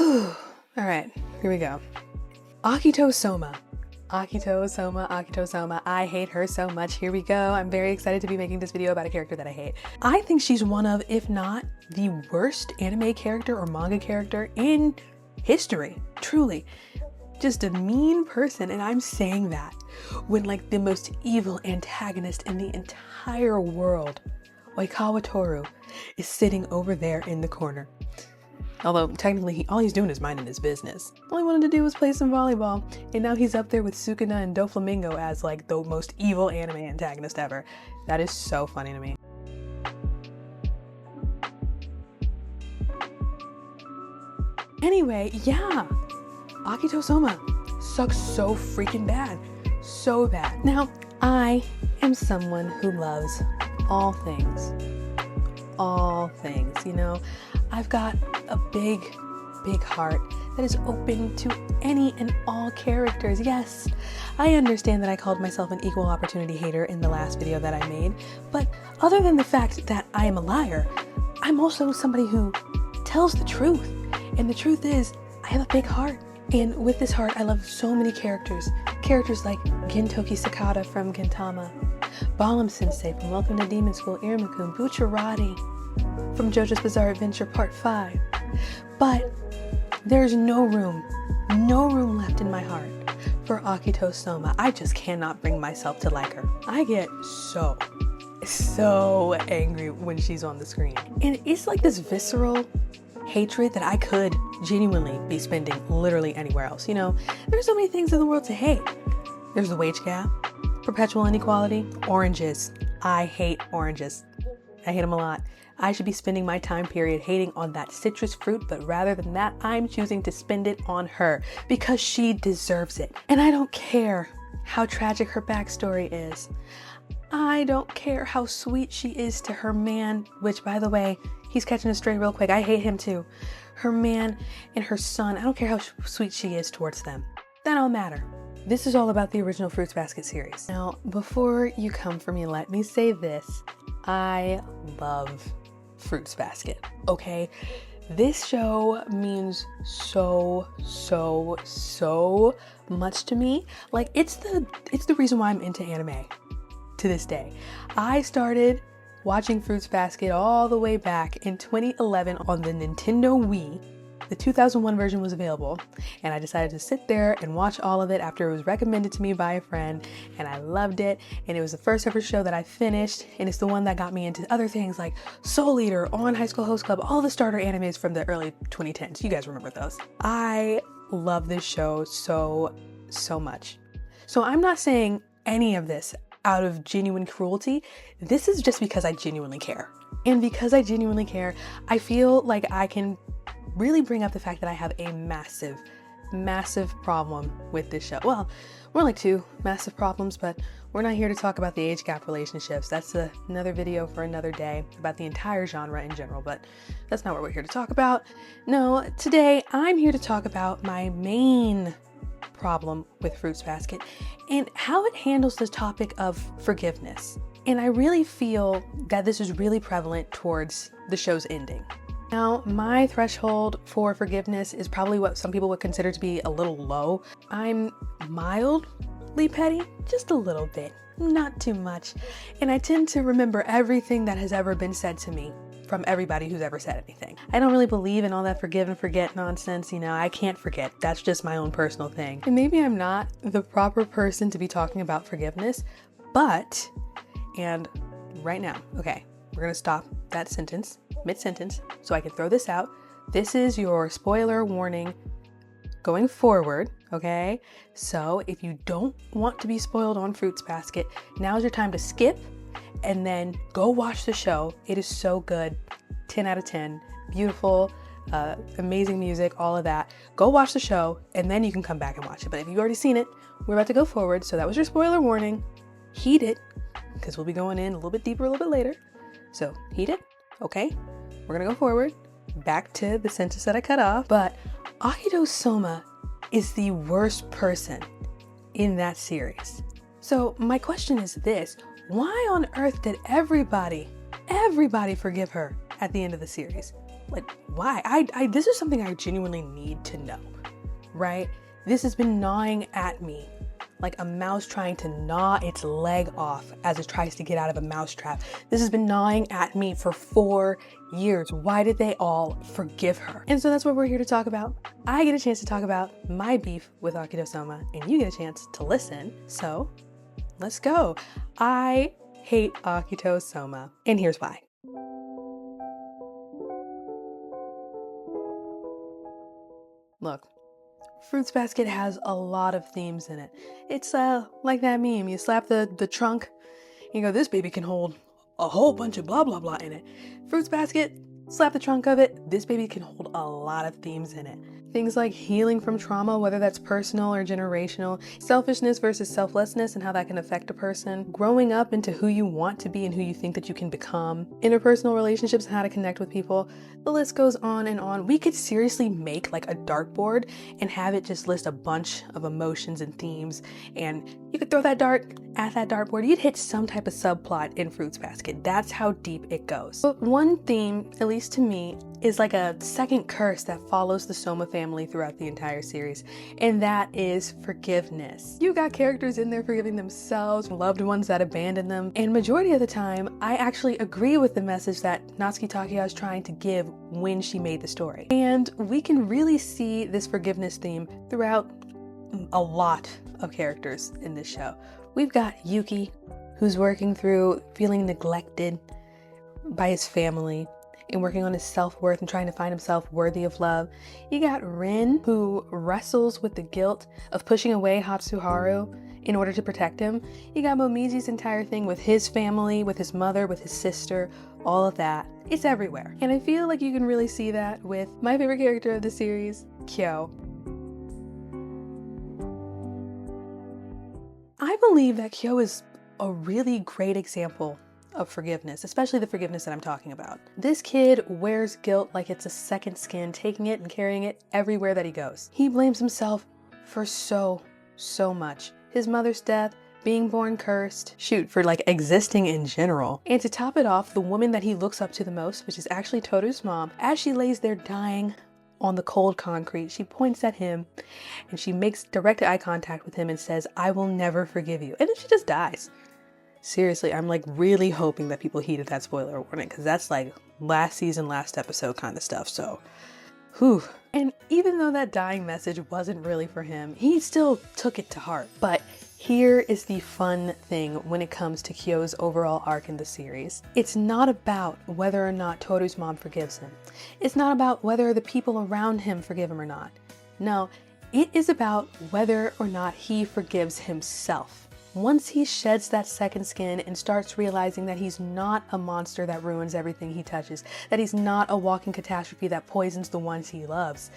All right, here we go. Akito Sohma. Akito Sohma, Akito Sohma. I hate her so much. Here we go. I'm very excited to be making this video about a character that I hate. I think she's one of, if not the worst anime character or manga character in history. Truly. Just a mean person, and I'm saying that when like the most evil antagonist in the entire world, Oikawa Toru, is sitting over there in the corner. Although technically all he's doing is minding his business. All he wanted to do was play some volleyball, and now he's up there with Sukuna and Doflamingo as like the most evil anime antagonist ever. That is so funny to me. Anyway, yeah, Akito Sohma sucks so freaking bad. So bad. Now, I am someone who loves all things. All things, you know? I've got a big heart that is open to any and all characters. Yes, I understand that I called myself an equal opportunity hater in the last video that I made, but other than the fact that I am a liar, I'm also somebody who tells the truth. And the truth is, I have a big heart. And with this heart, I love so many characters. Characters like Gintoki Sakata from Gintama, Balam Sensei from Welcome to Demon School, Iruma-kun, Bucciarati from JoJo's Bizarre Adventure Part 5. But there's no room left in my heart for Akito Sohma. I just cannot bring myself to like her. I get so angry when she's on the screen. And it's like this visceral hatred that I could genuinely be spending literally anywhere else. You know, there's so many things in the world to hate. There's the wage gap, perpetual inequality, oranges. I hate oranges. I hate them a lot. I should be spending my time period hating on that citrus fruit, but rather than that, I'm choosing to spend it on her because she deserves it. And I don't care how tragic her backstory is. I don't care how sweet she is to her man, which by the way, he's catching a stray real quick. I hate him too. Her man and her son, I don't care how sweet she is towards them. That don't matter. This is all about the original Fruits Basket series. Now, before you come for me, let me say this. I love Fruits Basket, okay? This show means so much to me. Like, it's the reason why I'm into anime to this day. I started watching Fruits Basket all the way back in 2011 on the Nintendo Wii. The 2001 version was available, and I decided to sit there and watch all of it after it was recommended to me by a friend, and I loved it, and it was the first ever show that I finished, and it's the one that got me into other things like Soul Eater, On High School Host Club, all the starter animes from the early 2010s. You guys remember those. I love this show so much. So I'm not saying any of this out of genuine cruelty. This is just because I genuinely care. And because I genuinely care, I feel like I can really bring up the fact that I have a massive problem with this show. Well, more like two massive problems, but we're not here to talk about the age gap relationships. That's another video for another day about the entire genre in general, but that's not what we're here to talk about. No, today I'm here to talk about my main problem with Fruits Basket and how it handles the topic of forgiveness. And I really feel that this is really prevalent towards the show's ending. Now, my threshold for forgiveness is probably what some people would consider to be a little low. I'm mildly petty, just a little bit, not too much. And I tend to remember everything that has ever been said to me from everybody who's ever said anything. I don't really believe in all that forgive and forget nonsense, you know, I can't forget. That's just my own personal thing. And maybe I'm not the proper person to be talking about forgiveness, but, and right now, okay, we're gonna stop that sentence, mid-sentence, so I can throw this out. This is your spoiler warning going forward, okay? So if you don't want to be spoiled on Fruits Basket, now's your time to skip and then go watch the show. It is so good. 10 out of 10. Beautiful, amazing music, all of that. Go watch the show and then you can come back and watch it. But if you've already seen it, we're about to go forward. So that was your spoiler warning. Heed it, because we'll be going in a little bit deeper a little bit later. So heed it, okay? We're gonna go forward, back to the sentence that I cut off. But Akito Sohma is the worst person in that series. So my question is this: why on earth did everybody forgive her at the end of the series? Like, why? This is something I genuinely need to know, right? This has been gnawing at me like a mouse trying to gnaw its leg off as it tries to get out of a mousetrap. This has been gnawing at me for 4 years. Why did they all forgive her? And so that's what we're here to talk about. I get a chance to talk about my beef with Akito Sohma, and you get a chance to listen. So let's go. I hate Akito Sohma, and here's why. Look, Fruits Basket has a lot of themes in it. It's like that meme. You slap the trunk, you go, this baby can hold a whole bunch of blah, blah, blah in it. Fruits Basket, slap the trunk of it, this baby can hold a lot of themes in it. Things like healing from trauma, whether that's personal or generational, selfishness versus selflessness and how that can affect a person, growing up into who you want to be and who you think that you can become, interpersonal relationships and how to connect with people. The list goes on and on. We could seriously make like a dartboard and have it just list a bunch of emotions and themes, and you could throw that dart at that dartboard. You'd hit some type of subplot in Fruits Basket. That's how deep it goes. But one theme, at least to me, is like a second curse that follows the Sohma family throughout the entire series, and that is forgiveness. You got characters in there forgiving themselves, loved ones that abandoned them, and majority of the time, I actually agree with the message that Natsuki Takuya is trying to give when she made the story. And we can really see this forgiveness theme throughout a lot of characters in this show. We've got Yuki, who's working through feeling neglected by his family and working on his self-worth and trying to find himself worthy of love. You got Rin, who wrestles with the guilt of pushing away Hatsuharu in order to protect him. You got Momiji's entire thing with his family, with his mother, with his sister, all of that. It's everywhere. And I feel like you can really see that with my favorite character of the series, Kyo. I believe that Kyo is a really great example of forgiveness, especially the forgiveness that I'm talking about. This kid wears guilt like it's a second skin, taking it and carrying it everywhere that he goes. He blames himself for so much. His mother's death, being born cursed, for like existing in general. And to top it off, the woman that he looks up to the most, which is actually Toru's mom, as she lays there dying on the cold concrete, she points at him and she makes direct eye contact with him and says, "I will never forgive you." And then she just dies. Seriously, I'm like really hoping that people heeded that spoiler warning, because that's like last season, last episode kind of stuff. So, whew. And even though that dying message wasn't really for him, he still took it to heart. But here is the fun thing when it comes to Kyo's overall arc in the series. It's not about whether or not Toru's mom forgives him. It's not about whether the people around him forgive him or not. No, it is about whether or not he forgives himself. Once he sheds that second skin and starts realizing that he's not a monster that ruins everything he touches, that he's not a walking catastrophe that poisons the ones he loves,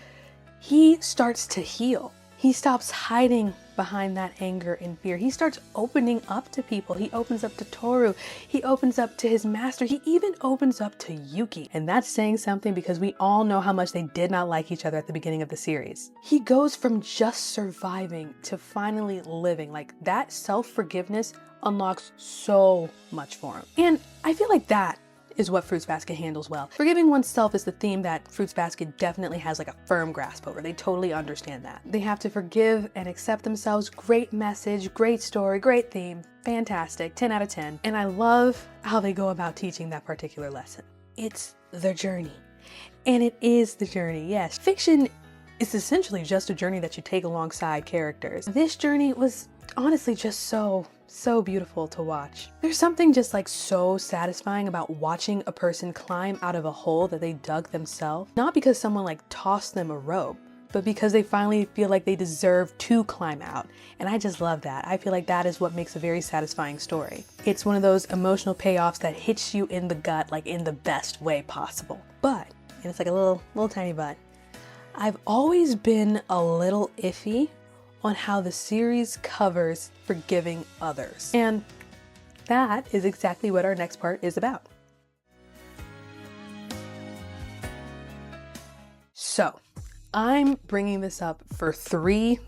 he starts to heal. He stops hiding behind that anger and fear. He starts opening up to people. He opens up to Toru. He opens up to his master. He even opens up to Yuki. And that's saying something, because we all know how much they did not like each other at the beginning of the series. He goes from just surviving to finally living. Like, that self-forgiveness unlocks so much for him. And I feel like that is what Fruits Basket handles well. Forgiving oneself is the theme that Fruits Basket definitely has like a firm grasp over. They totally understand that. They have to forgive and accept themselves. Great message, great story, great theme, fantastic, 10 out of 10. And I love how they go about teaching that particular lesson. It's their journey. And it is the journey, yes. Fiction is essentially just a journey that you take alongside characters. This journey was honestly just so beautiful to watch. There's something just like so satisfying about watching a person climb out of a hole that they dug themselves. Not because someone like tossed them a rope, but because they finally feel like they deserve to climb out. And I just love that. I feel like that is what makes a very satisfying story. It's one of those emotional payoffs that hits you in the gut, like in the best way possible. But, and it's like a little tiny but, I've always been a little iffy on how the series covers forgiving others. And that is exactly what our next part is about. So, I'm bringing this up for three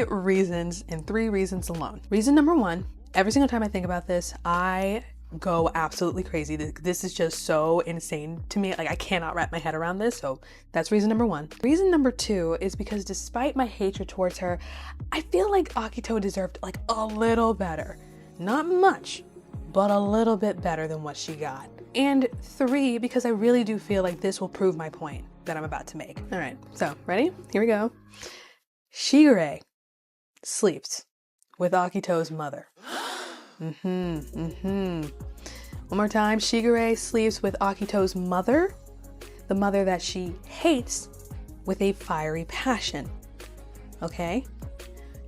reasons, and 3 reasons alone. Reason number 1, every single time I think about this, I go absolutely crazy. This is just so insane to me. Like, I cannot wrap my head around this. So that's reason number one. Reason number two is because despite my hatred towards her, I feel like Akito deserved like a little better. Not much, but a little bit better than what she got. And three, because I really do feel like this will prove my point that I'm about to make. All right, so ready? Here we go. Shigure sleeps with Akito's mother. One more time. Shigure sleeps with Akito's mother, the mother that she hates with a fiery passion. Okay?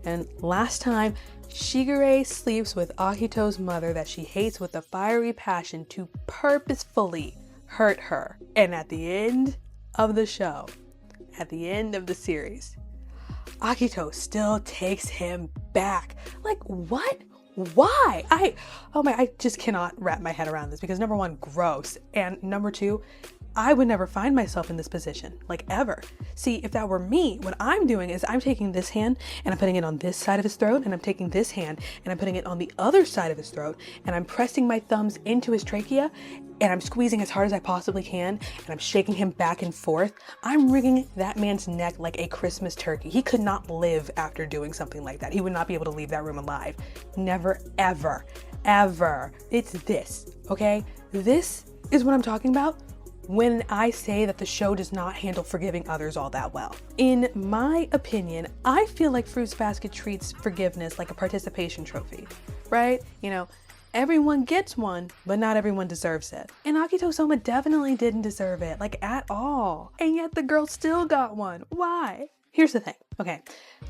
And last time, Shigure sleeps with Akito's mother that she hates with a fiery passion to purposefully hurt her. And at the end of the show, at the end of the series, Akito still takes him back. Like, what? Why? I just cannot wrap my head around this because number one, gross. And number two, I would never find myself in this position, like ever. See, if that were me, what I'm doing is I'm taking this hand and I'm putting it on this side of his throat, and I'm taking this hand and I'm putting it on the other side of his throat, and I'm pressing my thumbs into his trachea, and I'm squeezing as hard as I possibly can, and I'm shaking him back and forth. I'm wringing that man's neck like a Christmas turkey. He could not live after doing something like that. He would not be able to leave that room alive. Never, ever, ever. It's this, okay? This is what I'm talking about when I say that the show does not handle forgiving others all that well. In my opinion, I feel like Fruits Basket treats forgiveness like a participation trophy, right? You know, everyone gets one, but not everyone deserves it. And Akito Sohma definitely didn't deserve it, like at all. And yet the girl still got one. Why? Here's the thing. Okay,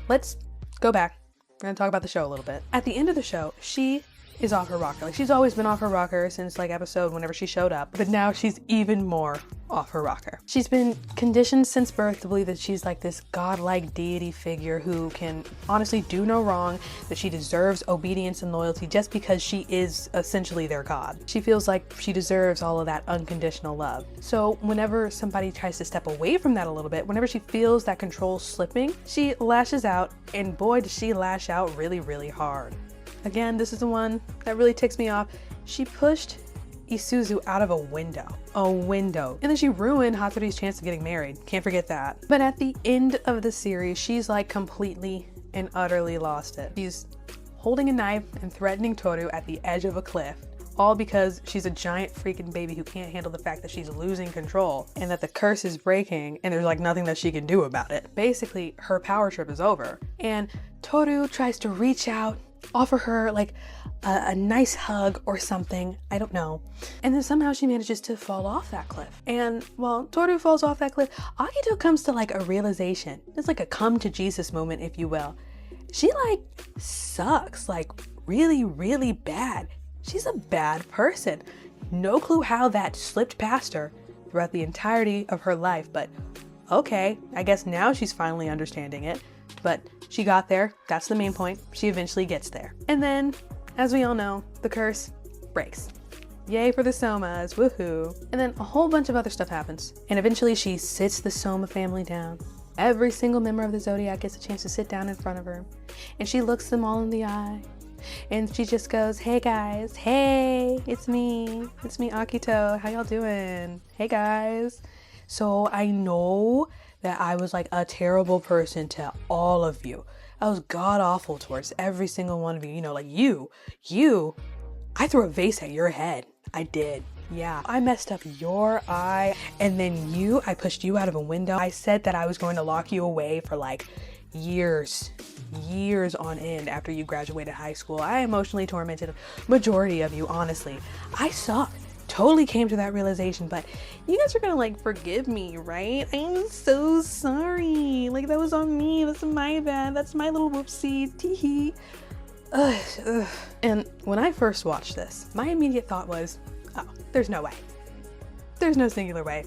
let's go back. We're gonna talk about the show a little bit. At the end of the show, she is off her rocker. Like, she's always been off her rocker since like episode whenever she showed up, but now she's even more off her rocker. She's been conditioned since birth to believe that she's like this godlike deity figure who can honestly do no wrong, that she deserves obedience and loyalty just because she is essentially their god. She feels like she deserves all of that unconditional love. So whenever somebody tries to step away from that a little bit, whenever she feels that control slipping, she lashes out, and boy does she lash out really, really hard. Again, this is the one that really ticks me off. She pushed Isuzu out of a window. And then she ruined Hatori's chance of getting married. Can't forget that. But at the end of the series, she's like completely and utterly lost it. She's holding a knife and threatening Toru at the edge of a cliff, all because she's a giant freaking baby who can't handle the fact that she's losing control and that the curse is breaking and there's like nothing that she can do about it. Basically, her power trip is over. And Toru tries to reach out, offer her like a nice hug or something, I don't know. And then somehow she manages to fall off that cliff. And while Toru falls off that cliff, Akito comes to like a realization. It's like a come to Jesus moment, if you will. She like sucks, like really, really bad. She's a bad person. No clue how that slipped past her throughout the entirety of her life, but okay, I guess now she's finally understanding it. But she got there, that's the main point. She eventually gets there. And then, as we all know, the curse breaks. Yay for the Sohmas, woohoo. And then a whole bunch of other stuff happens. And eventually she sits the Sohma family down. Every single member of the Zodiac gets a chance to sit down in front of her. And she looks them all in the eye. And she just goes, hey guys, hey, it's me Akito, how y'all doing? Hey guys. So I know that I was like a terrible person to all of you. I was god awful towards every single one of you. You know, like you, I threw a vase at your head. I did. Yeah, I messed up your eye. And then I pushed you out of a window. I said that I was going to lock you away for like years on end after you graduated high school. I emotionally tormented a majority of you, honestly. I suck. Totally came to that realization, but you guys are gonna like forgive me, right? I'm so sorry. Like, that was on me. That's my bad. That's my little whoopsie. Teehee. Ugh. And when I first watched this, my immediate thought was, oh, there's no way. There's no singular way.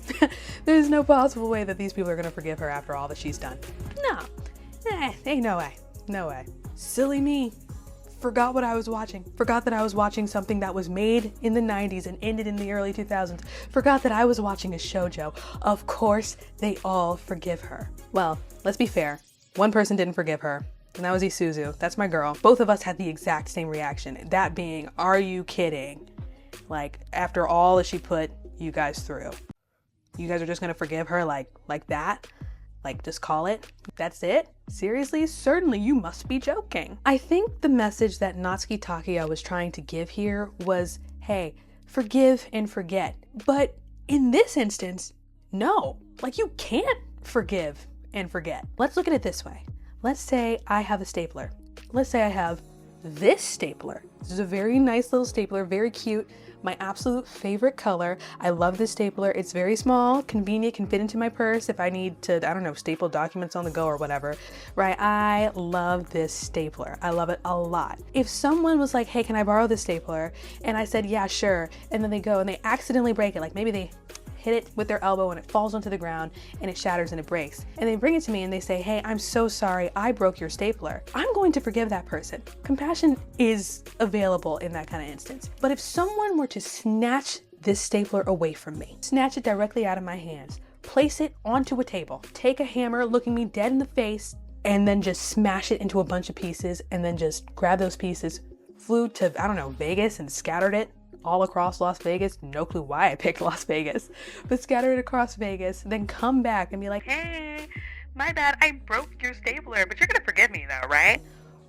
There's no possible way that these people are gonna forgive her after all that she's done. No. Ain't no way. No way. Silly me. Forgot what I was watching. Forgot that I was watching something that was made in the 90s and ended in the early 2000s. Forgot that I was watching a shoujo. Of course, they all forgive her. Well, let's be fair. One person didn't forgive her, and that was Isuzu. That's my girl. Both of us had the exact same reaction. That being, are you kidding? Like, after all that she put you guys through, you guys are just gonna forgive her like that? Like, just call it? That's it? Seriously? Certainly you must be joking. I think the message that Natsuki Takuya was trying to give here was, hey, forgive and forget. But in this instance, no. Like, you can't forgive and forget. Let's look at it this way. Let's say I have a stapler. Let's say I have this stapler. This is a very nice little stapler, very cute. My absolute favorite color. I love this stapler. It's very small, convenient, can fit into my purse if I need to, I don't know, staple documents on the go or whatever, right? I love this stapler. I love it a lot. If someone was like, hey, can I borrow this stapler? And I said, yeah, sure. And then they go and they accidentally break it. Like maybe they hit it with their elbow and it falls onto the ground and it shatters and it breaks. And they bring it to me and they say, hey, I'm so sorry, I broke your stapler. I'm going to forgive that person. Compassion is available in that kind of instance. But if someone were to snatch this stapler away from me, snatch it directly out of my hands, place it onto a table, take a hammer looking me dead in the face, and then just smash it into a bunch of pieces, and then just grab those pieces, flew to, I don't know, Vegas and scattered it all across Las Vegas. No clue why I picked Las Vegas, but scatter it across Vegas, then come back and be like, hey, my bad, I broke your stapler, but you're gonna forgive me though, right?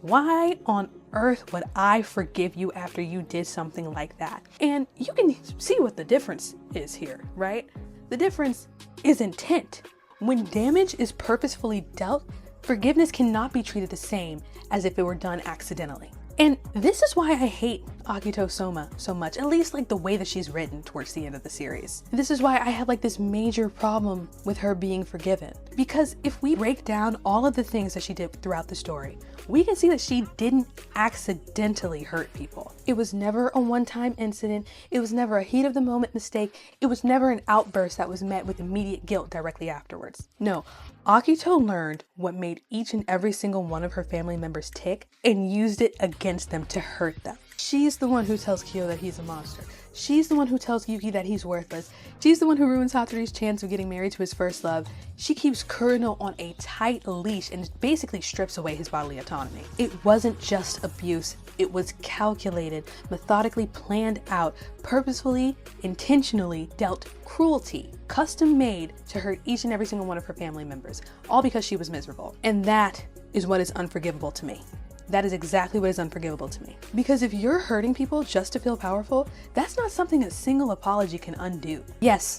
Why on earth would I forgive you after you did something like that? And you can see what the difference is here, right? The difference is intent. When damage is purposefully dealt, forgiveness cannot be treated the same as if it were done accidentally. And this is why I hate Akito Sohma so much, at least like the way that she's written towards the end of the series. This is why I have like this major problem with her being forgiven. Because if we break down all of the things that she did throughout the story, we can see that she didn't accidentally hurt people. It was never a one-time incident. It was never a heat of the moment mistake. It was never an outburst that was met with immediate guilt directly afterwards. No, Akito learned what made each and every single one of her family members tick and used it against them to hurt them. She's the one who tells Kyo that he's a monster. She's the one who tells Yuki that he's worthless. She's the one who ruins Hatori's chance of getting married to his first love. She keeps Kurino on a tight leash and basically strips away his bodily autonomy. It wasn't just abuse. It was calculated, methodically planned out, purposefully, intentionally dealt cruelty, custom made to hurt each and every single one of her family members, all because she was miserable. And that is what is unforgivable to me. That is exactly what is unforgivable to me. Because if you're hurting people just to feel powerful, that's not something a single apology can undo. Yes,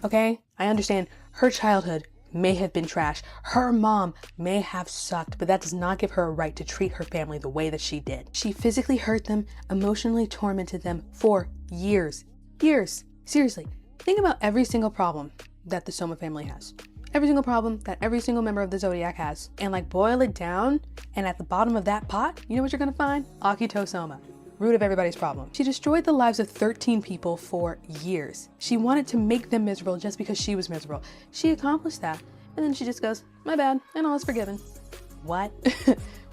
okay, I understand her childhood may have been trash. Her mom may have sucked, but that does not give her a right to treat her family the way that she did. She physically hurt them, emotionally tormented them for years. Years. Seriously, think about every single problem that the Sohma family has. Every single problem that every single member of the Zodiac has. And like boil it down, and at the bottom of that pot, you know what you're gonna find? Akito Sohma. Root of everybody's problem. She destroyed the lives of 13 people for years. She wanted to make them miserable just because she was miserable. She accomplished that. And then she just goes, my bad, and all is forgiven. What?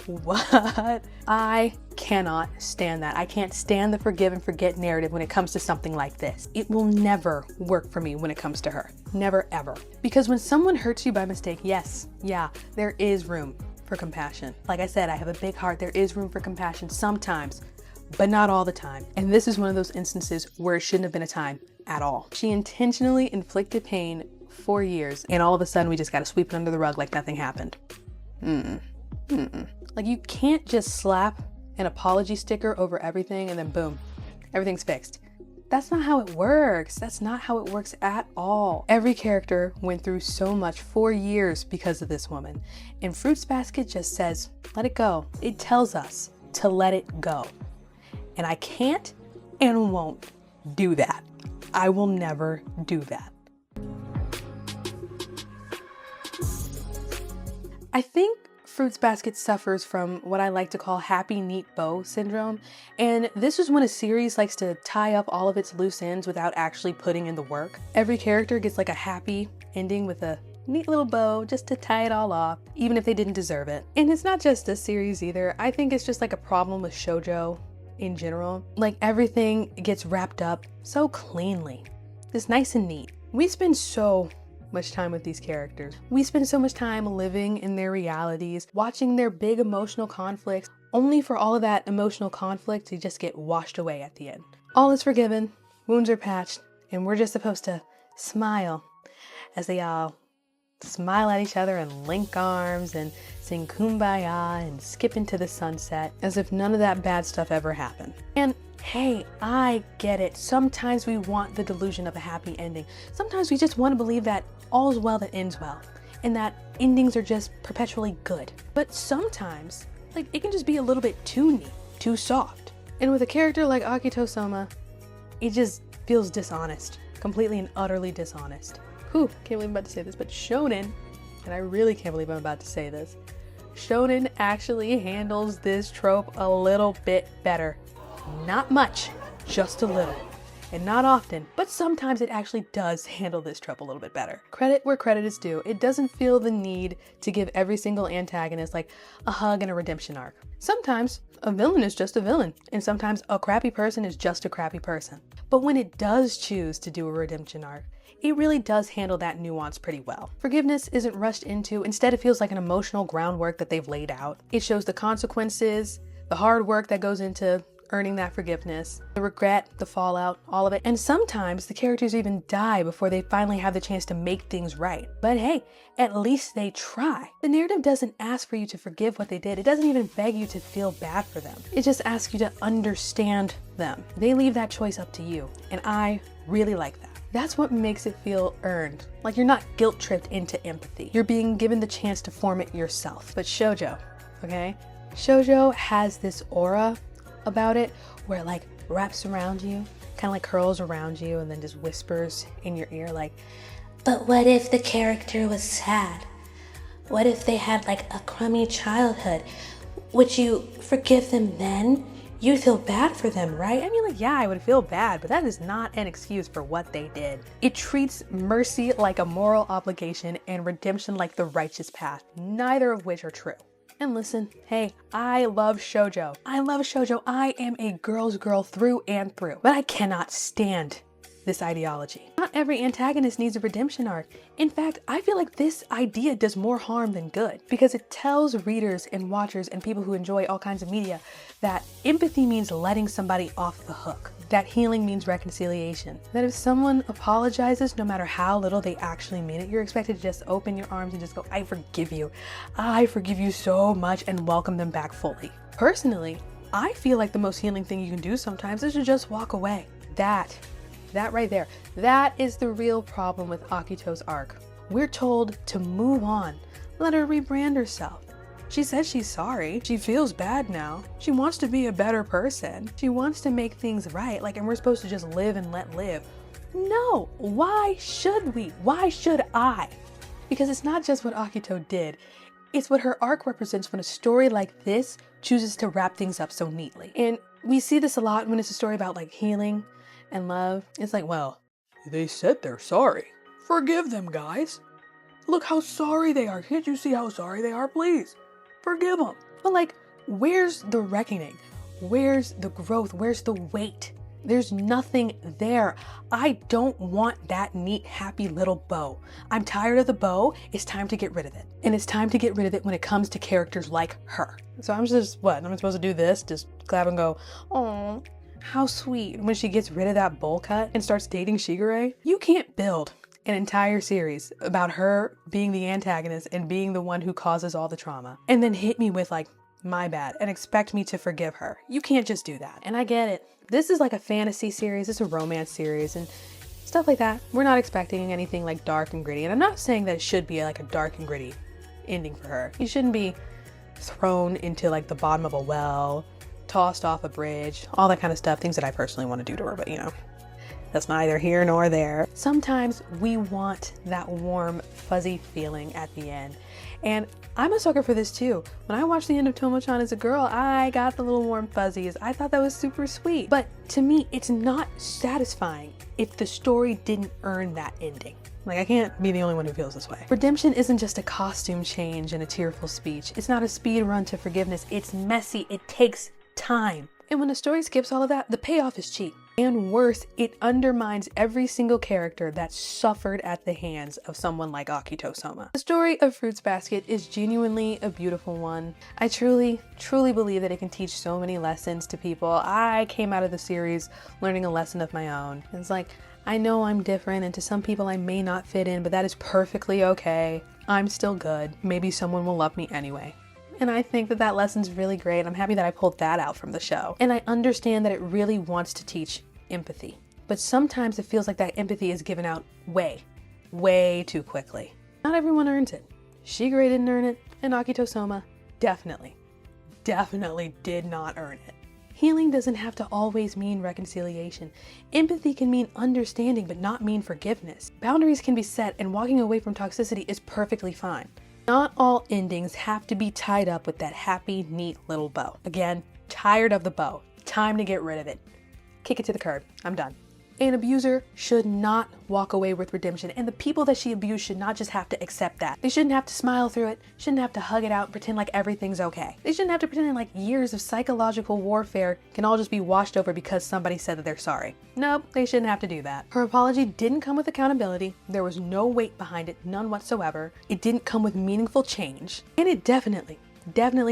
What? I cannot stand that. I can't stand the forgive and forget narrative when it comes to something like this. It will never work for me when it comes to her. Never, ever. Because when someone hurts you by mistake, yes, yeah, there is room for compassion. Like I said, I have a big heart. There is room for compassion sometimes, but not all the time. And this is one of those instances where it shouldn't have been a time at all. She intentionally inflicted pain for years, and all of a sudden we just got to sweep it under the rug like nothing happened. Like, you can't just slap an apology sticker over everything and then boom, everything's fixed. That's not how it works. That's not how it works at all. Every character went through so much for years because of this woman. And Fruits Basket just says, let it go. It tells us to let it go. And I can't and won't do that. I will never do that. I think Fruits Basket suffers from what I like to call happy, neat bow syndrome. And this is when a series likes to tie up all of its loose ends without actually putting in the work. Every character gets like a happy ending with a neat little bow just to tie it all off, even if they didn't deserve it. And it's not just this series either. I think it's just like a problem with Shojo in general. Like, everything gets wrapped up so cleanly. It's nice and neat. We spend so much time with these characters. We spend so much time living in their realities, watching their big emotional conflicts, only for all of that emotional conflict to just get washed away at the end. All is forgiven, wounds are patched, and we're just supposed to smile as they all smile at each other and link arms and sing Kumbaya and skip into the sunset as if none of that bad stuff ever happened. And hey, I get it. Sometimes we want the delusion of a happy ending. Sometimes we just want to believe that all's well that ends well and that endings are just perpetually good. But sometimes, like, it can just be a little bit too neat, too soft. And with a character like Akito Sohma, it just feels dishonest, completely and utterly dishonest. Whew, can't believe I'm about to say this, but shonen, and I really can't believe I'm about to say this, shonen actually handles this trope a little bit better. Not much, just a little. And not often, but sometimes it actually does handle this trope a little bit better. Credit where credit is due. It doesn't feel the need to give every single antagonist like a hug and a redemption arc. Sometimes a villain is just a villain, and sometimes a crappy person is just a crappy person. But when it does choose to do a redemption arc, it really does handle that nuance pretty well. Forgiveness isn't rushed into, instead it feels like an emotional groundwork that they've laid out. It shows the consequences, the hard work that goes into earning that forgiveness, the regret, the fallout, all of it. And sometimes the characters even die before they finally have the chance to make things right. But hey, at least they try. The narrative doesn't ask for you to forgive what they did. It doesn't even beg you to feel bad for them. It just asks you to understand them. They leave that choice up to you. And I really like that. That's what makes it feel earned. Like you're not guilt-tripped into empathy. You're being given the chance to form it yourself. But Shojo, okay? Shojo has this aura about it where it like wraps around you, kind of like curls around you and then just whispers in your ear like, but what if the character was sad? What if they had like a crummy childhood? Would you forgive them then? You'd feel bad for them, right? I mean, like, yeah, I would feel bad, but that is not an excuse for what they did. It treats mercy like a moral obligation and redemption like the righteous path, neither of which are true. And listen, hey, I love shoujo. I love shoujo. I am a girl's girl through and through, but I cannot stand this ideology. Not every antagonist needs a redemption arc. In fact, I feel like this idea does more harm than good because it tells readers and watchers and people who enjoy all kinds of media that empathy means letting somebody off the hook. That healing means reconciliation. That if someone apologizes, no matter how little they actually mean it, you're expected to just open your arms and just go, I forgive you. I forgive you so much, and welcome them back fully. Personally, I feel like the most healing thing you can do sometimes is to just walk away. That right there, that is the real problem with Akito's arc. We're told to move on, let her rebrand herself. She says she's sorry. She feels bad now. She wants to be a better person. She wants to make things right. Like, and we're supposed to just live and let live. No, why should we? Why should I? Because it's not just what Akito did. It's what her arc represents when a story like this chooses to wrap things up so neatly. And we see this a lot when it's a story about like healing and love. It's like, well, they said they're sorry. Forgive them, guys. Look how sorry they are. Can't you see how sorry they are? Please. Forgive them. But like, where's the reckoning? Where's the growth? Where's the weight? There's nothing there. I don't want that neat, happy little bow. I'm tired of the bow. It's time to get rid of it. And it's time to get rid of it when it comes to characters like her. So I'm just, what? I'm supposed to do this? Just clap and go, oh, how sweet. When she gets rid of that bowl cut and starts dating Shigure, you can't build an entire series about her being the antagonist and being the one who causes all the trauma and then hit me with like, my bad, and expect me to forgive her. You can't just do that. And I get it. This is like a fantasy series. It's a romance series and stuff like that. We're not expecting anything like dark and gritty. And I'm not saying that it should be like a dark and gritty ending for her. You shouldn't be thrown into like the bottom of a well, tossed off a bridge, all that kind of stuff. Things that I personally want to do to her, but you know, that's neither here nor there. Sometimes we want that warm, fuzzy feeling at the end. And I'm a sucker for this too. When I watched the end of Tomo-chan as a girl, I got the little warm fuzzies. I thought that was super sweet. But to me, it's not satisfying if the story didn't earn that ending. Like, I can't be the only one who feels this way. Redemption isn't just a costume change and a tearful speech. It's not a speed run to forgiveness. It's messy. It takes time. And when a story skips all of that, the payoff is cheap. And worse, it undermines every single character that suffered at the hands of someone like Akito Sohma. The story of Fruits Basket is genuinely a beautiful one. I truly believe that it can teach so many lessons to people. I came out of the series learning a lesson of my own. It's like, I know I'm different, and to some people I may not fit in, but that is perfectly okay. I'm still good. Maybe someone will love me anyway. And I think that that lesson's really great. I'm happy that I pulled that out from the show. And I understand that it really wants to teach empathy. But sometimes it feels like that empathy is given out way too quickly. Not everyone earns it. Shigure didn't earn it, and Akito Sohma definitely did not earn it. Healing doesn't have to always mean reconciliation. Empathy can mean understanding, but not mean forgiveness. Boundaries can be set, and walking away from toxicity is perfectly fine. Not all endings have to be tied up with that happy, neat little bow. Again, tired of the bow. Time to get rid of it. Kick it to the curb. I'm done. An abuser should not walk away with redemption, and the people that she abused should not just have to accept that. They shouldn't have to smile through it, shouldn't have to hug it out and pretend like everything's okay. They shouldn't have to pretend like years of psychological warfare can all just be washed over because somebody said that they're sorry. Nope, they shouldn't have to do that. Her apology didn't come with accountability. There was no weight behind it, none whatsoever. It didn't come with meaningful change, and it definitely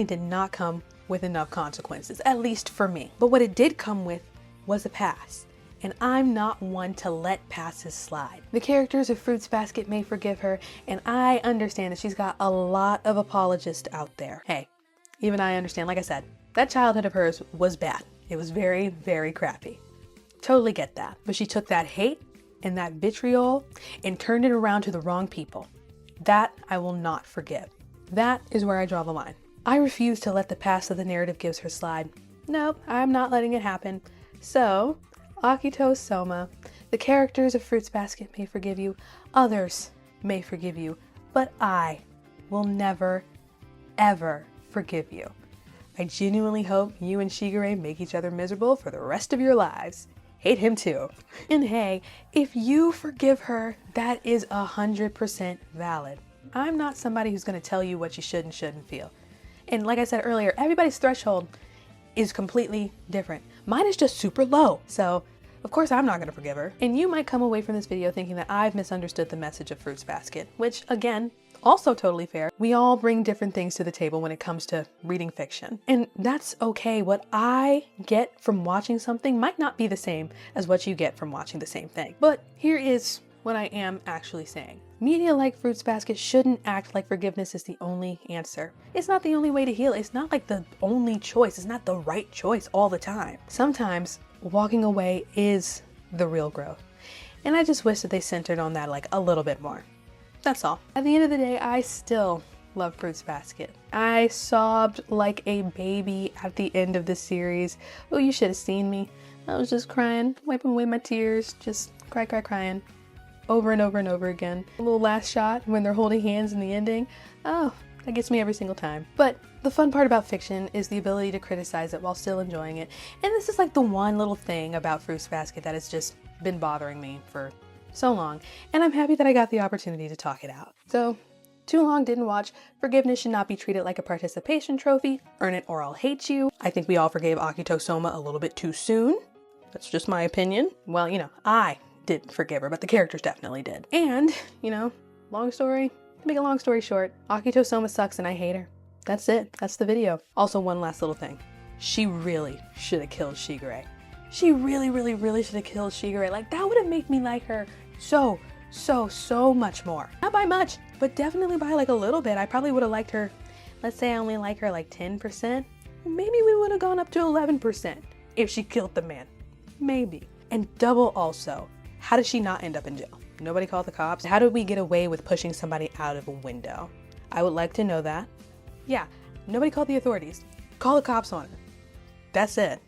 did not come with enough consequences, at least for me. But what it did come with was a pass. And I'm not one to let passes slide. The characters of Fruits Basket may forgive her, and I understand that she's got a lot of apologists out there. Hey, even I understand, like I said, that childhood of hers was bad. It was very crappy. Totally get that. But she took that hate and that vitriol and turned it around to the wrong people. That I will not forgive. That is where I draw the line. I refuse to let the past of the narrative gives her slide. Nope, I'm not letting it happen. So, Akito Sohma, the characters of Fruits Basket may forgive you, others may forgive you, but I will never, ever forgive you. I genuinely hope you and Shigure make each other miserable for the rest of your lives. Hate him too. And hey, if you forgive her, that is 100% valid. I'm not somebody who's going to tell you what you should and shouldn't feel. And like I said earlier, everybody's threshold is completely different. Mine is just super low, so of course I'm not going to forgive her. And you might come away from this video thinking that I've misunderstood the message of Fruits Basket, which again, also totally fair. We all bring different things to the table when it comes to reading fiction. And that's okay. What I get from watching something might not be the same as what you get from watching the same thing. But here is what I am actually saying. Media like Fruits Basket shouldn't act like forgiveness is the only answer. It's not the only way to heal. It's not like the only choice. It's not the right choice all the time. Sometimes walking away is the real growth. And I just wish that they centered on that like a little bit more. That's all. At the end of the day, I still love Fruits Basket. I sobbed like a baby at the end of the series. Oh, you should have seen me. I was just crying, wiping away my tears, just crying. Over and over and over again. A little last shot when they're holding hands in the ending. Oh, that gets me every single time. But the fun part about fiction is the ability to criticize it while still enjoying it. And this is like the one little thing about Fruits Basket that has just been bothering me for so long. And I'm happy that I got the opportunity to talk it out. So, too long, didn't watch. Forgiveness should not be treated like a participation trophy. Earn it or I'll hate you. I think we all forgave Akito Sohma a little bit too soon. That's just my opinion. Well, I didn't forgive her, but the characters definitely did. And, long story, to make a long story short, Akito Sohma sucks and I hate her. That's it. That's the video. Also, one last little thing. She really should have killed Shigure. She really should have killed Shigure. Like, that would have made me like her so much more. Not by much, but definitely by like a little bit. I probably would have liked her, let's say I only like her like 10%. Maybe we would have gone up to 11% if she killed the man. Maybe. And double also, how did she not end up in jail? Nobody called the cops? How did we get away with pushing somebody out of a window? I would like to know that. Yeah, nobody called the authorities. Call the cops on her. That's it.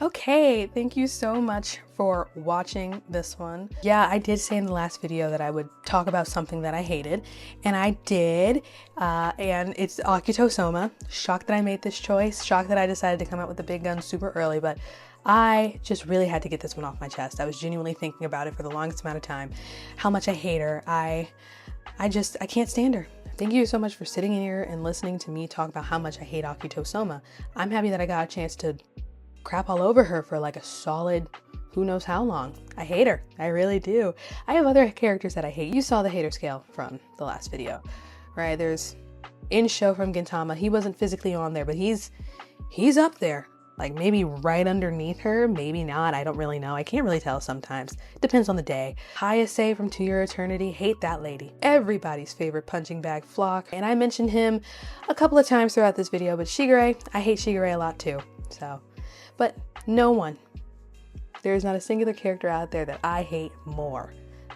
Okay, thank you so much for watching this one. Yeah, I did say in the last video that I would talk about something that I hated, and I did, and it's Akito Sohma. Shocked that I made this choice, shocked that I decided to come out with the big guns super early, but I just really had to get this one off my chest. I was genuinely thinking about it for the longest amount of time, how much I hate her. I can't stand her. Thank you so much for sitting here and listening to me talk about how much I hate Akito Sohma. I'm happy that I got a chance to crap all over her for like a solid who knows how long. I hate her. I really do. I have other characters that I hate. You saw the hater scale from the last video, right? There's In-Show from Gintama. He wasn't physically on there, but he's up there. Like maybe right underneath her, maybe not. I don't really know. I can't really tell sometimes. Depends on the day. Hayase from To Your Eternity. Hate that lady. Everybody's favorite punching bag flock. And I mentioned him a couple of times throughout this video, but Shigure, I hate Shigure a lot too. So, but no one. There is not a singular character out there that I hate more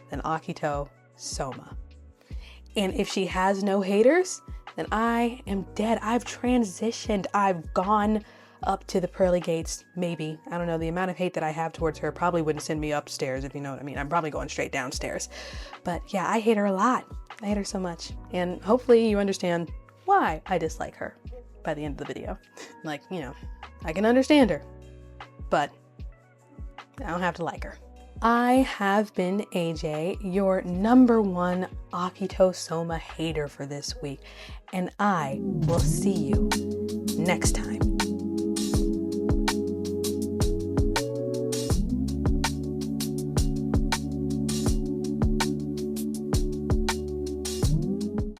than Akito Sohma. And if she has no haters, then I am dead. I've transitioned. I've gone up to the pearly gates, maybe. I don't know, the amount of hate that I have towards her probably wouldn't send me upstairs, if you know what I mean. I'm probably going straight downstairs. But yeah, I hate her a lot. I hate her so much. And hopefully you understand why I dislike her by the end of the video. Like, you know, I can understand her, but I don't have to like her. I have been AJ, your #1 Akito Sohma hater for this week, and I will see you next time.